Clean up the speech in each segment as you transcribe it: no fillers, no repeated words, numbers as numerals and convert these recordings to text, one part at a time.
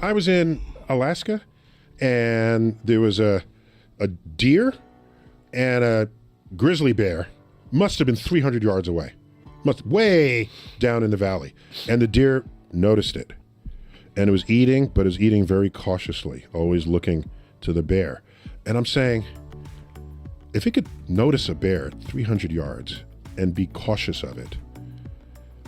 I was in Alaska, and there was a deer and a grizzly bear. Must have been 300 yards away. Way down in the valley. And the deer noticed it. And it was eating, but it was eating very cautiously, always looking to the bear. And I'm saying, if it could notice a bear at 300 yards and be cautious of it,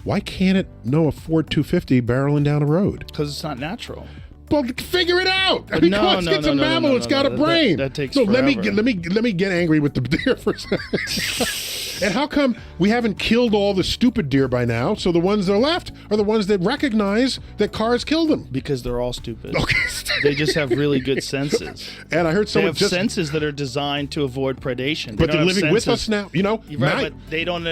why can't it know a Ford 250 barreling down a road? Because it's not natural. Well, figure it out. I mean, it's a mammal. It's got a brain. That takes forever. forever. Let me get angry with the deer for a second. And how come we haven't killed all the stupid deer by now? So the ones that are left are the ones that recognize that cars killed them. Because they're all stupid. Okay. They just have really good senses. And I heard someone they have senses that are designed to avoid predation. But they're living with us now. You know, right, but they don't.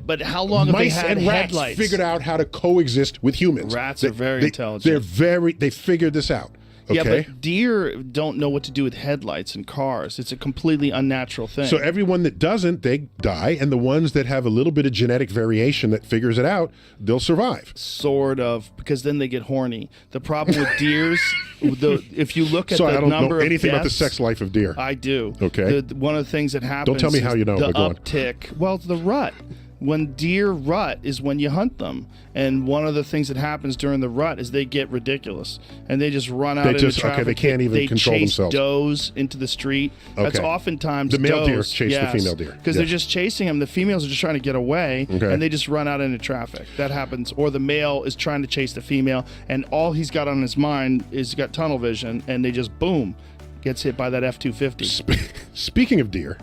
But how long have they had and rats headlights? Figured out how to coexist with humans. Rats are very intelligent. They figured this out. Okay? Yeah, but deer don't know what to do with headlights in cars. It's a completely unnatural thing. So everyone that doesn't, they die, and the ones that have a little bit of genetic variation that figures it out, they'll survive. Sort of, because then they get horny. The problem with deers, if you look at the number of I don't know anything about the deaths, sex life of deer. I do. Okay. One of the things that happens. Don't tell me how you know. The uptick. Well, it's the rut. When deer rut is when you hunt them, and one of the things that happens during the rut is they get ridiculous and they just run out into traffic. Okay, they can't even control themselves. They chase does into the street. Okay. That's oftentimes the male deer does, chase the female deer because they're just chasing them. The females are just trying to get away, okay, and they just run out into traffic. That happens. Or the male is trying to chase the female, and all he's got on his mind is he's got tunnel vision, and they just boom, gets hit by that F-250. Speaking of deer,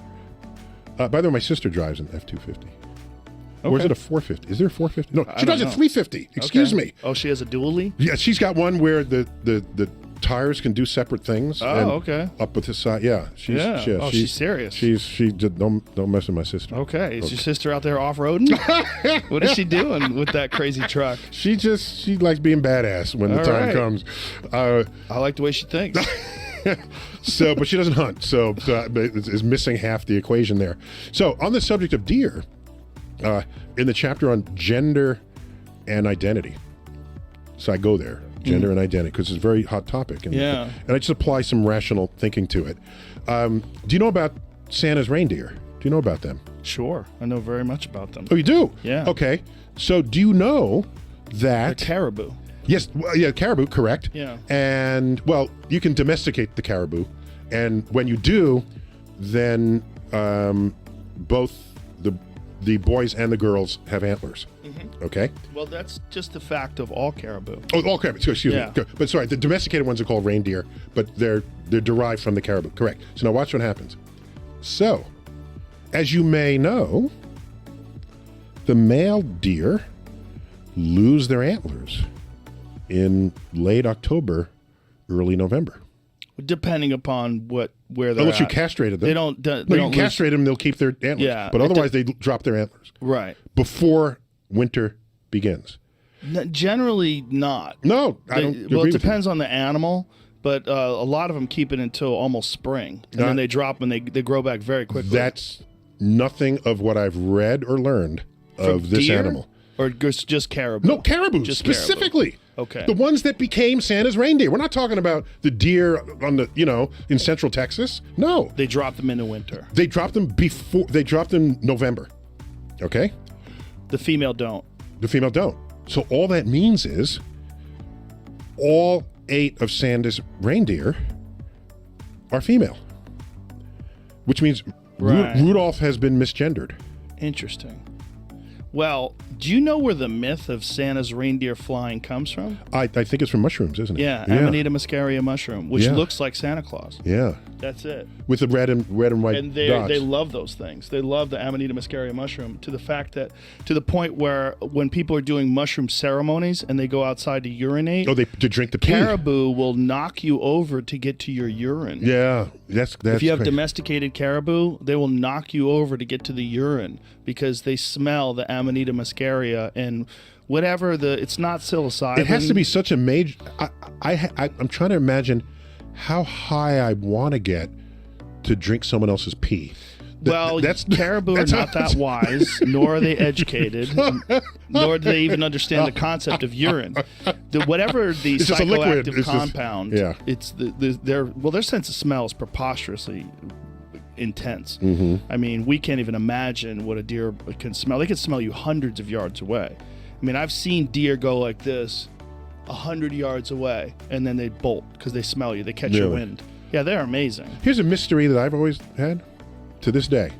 by the way, my sister drives an F-250. Okay. Or is it a 450? Is there a 450? No, she drives a 350. Excuse me. Oh, she has a dually? Yeah, she's got one where the tires can do separate things. Oh, okay. Up with the side. Yeah. She's serious. She don't mess with my sister. Okay. Is your sister out there off-roading? What is she doing with that crazy truck? She likes being badass when the time comes. I like the way she thinks. But she doesn't hunt. So is missing half the equation there. So on the subject of deer, in the chapter on gender and identity. So I go there, gender and identity, because it's a very hot topic. And I just apply some rational thinking to it. Do you know about Santa's reindeer? Do you know about them? Sure. I know very much about them. Oh, you do? Yeah. Okay. So do you know that... They're caribou. Yes. Yeah, caribou, correct. Yeah. And, well, you can domesticate the caribou. And when you do, then both the boys and the girls have antlers. Mm-hmm. Okay? Well, that's just the fact of all caribou. Oh, all caribou. Excuse me. But sorry, the domesticated ones are called reindeer, but they're derived from the caribou. Correct. So now watch what happens. So, as you may know, the male deer lose their antlers in late October, early November. Depending upon where they're Unless you at. castrated them. They don't you castrate them, they'll keep their antlers. Yeah, but otherwise, they drop their antlers. Right. Before winter begins. Generally not. No, I don't Well, agree it with depends on the animal, but a lot of them keep it until almost spring. And then they drop and they grow back very quickly. That's nothing of what I've read or learned of this deer? animal. Or just caribou? No, caribou, just specifically. Caribou. Okay. The ones that became Santa's reindeer. We're not talking about the deer on the, in central Texas. No. They drop them in the winter. They drop them November. Okay? The female don't. The female don't. So all that means is all 8 of Santa's reindeer are female. Which means Rudolph has been misgendered. Interesting. Well, do you know where the myth of Santa's reindeer flying comes from? I think it's from mushrooms, isn't it? Yeah, Amanita muscaria mushroom, which looks like Santa Claus. Yeah. That's it. With the red and white and dots. They love those things. They love the Amanita muscaria mushroom to the point where when people are doing mushroom ceremonies and they go outside to urinate, to drink the pee. Caribou will knock you over to get to your urine. Yeah, that's if you have crazy. domesticated caribou, they will knock you over to get to the urine because they smell the Amanita muscaria and whatever it's not psilocybin. It has to be such a major. I'm trying to imagine how high I want to get to drink someone else's pee. Well, caribou are not that wise, nor are they educated, nor do they even understand the concept of urine. Whatever the It's just a liquid. psychoactive It's just- compound, yeah. it's their sense of smell is preposterously intense. I mean, we can't even imagine what a deer can smell. They can smell you hundreds of yards away. I mean, I've seen deer go like this 100 yards away, and then they bolt because they smell you. They catch your Really? wind. Yeah, they're amazing. Here's a mystery that I've always had to this day,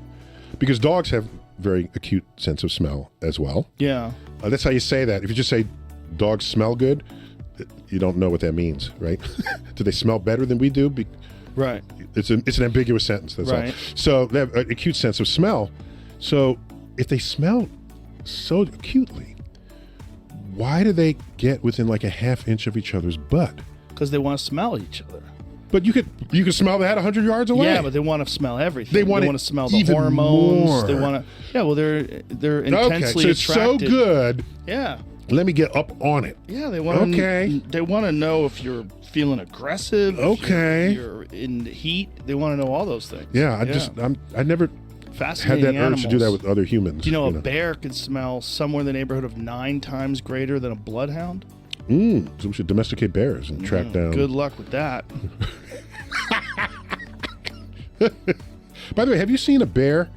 because dogs have very acute sense of smell as well. Yeah. That's how you say that. If you just say dogs smell good, you don't know what that means, right? Do they smell better than we do? Right. It's an ambiguous sentence. That's all. Right. So they have an acute sense of smell. So if they smell so acutely, why do they get within like a half inch of each other's butt? Because they want to smell each other. But you could smell that 100 yards away. Yeah, but they want to smell everything. They want to smell the even hormones. more. They want to. Yeah, well, they're Okay, intensely so it's so attracted. good. Yeah. Let me get up on it. Yeah, they want Okay. They want to know if you're feeling aggressive. if Okay. you're in heat. They want to know all those things. Yeah, I never had Fascinating that urge to do that animals. with other humans. Do you know a bear can smell somewhere in the neighborhood of 9 times greater than a bloodhound? So we should domesticate bears and track down. Good luck with that. By the way, have you seen a bear?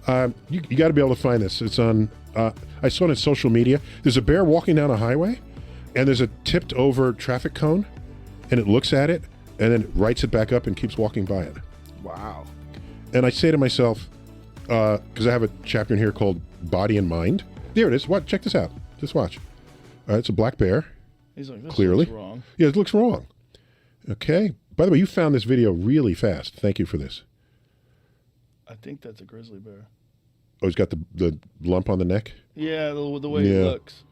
You got to be able to find this. It's on. I saw it on social media. There's a bear walking down a highway, and there's a tipped over traffic cone, and it looks at it, and then it rights it back up and keeps walking by it. Wow. And I say to myself, because I have a chapter in here called Body and Mind. There it is. What? Check this out. Just watch. It's a black bear. He's like, this Clearly. looks wrong. Yeah, it looks wrong. Okay. By the way, you found this video really fast. Thank you for this. I think that's a grizzly bear. Oh, he's got the lump on the neck. Yeah, the way he Yeah. looks.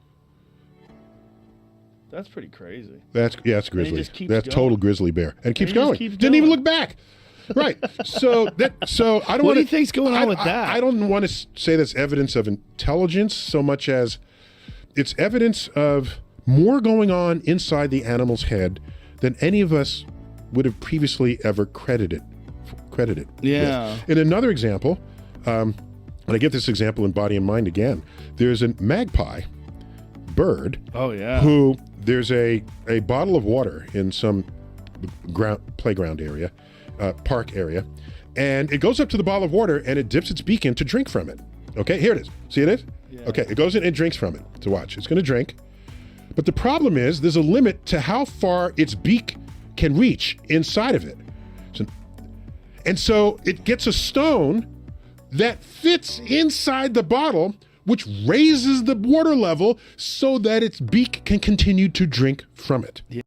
That's pretty crazy. That's grizzly. just keeps That's going. total grizzly bear, and keeps he just going. keeps Didn't even going. look back. Right. So I don't What want do you think's going on with that? I don't want to say that's evidence of intelligence so much as it's evidence of more going on inside the animal's head than any of us would have previously ever credited. Yeah. With. In another example, and I get this example in Body and Mind again. There's a magpie bird. Oh yeah. Who there's a bottle of water in some playground area, park area, and it goes up to the bottle of water and it dips its beak in to drink from it. Okay, here it is. See it? Yeah. Okay, it goes in and drinks from it. To watch. It's going to drink. But the problem is there's a limit to how far its beak can reach inside of it. And so it gets a stone that fits inside the bottle, which raises the water level so that its beak can continue to drink from it.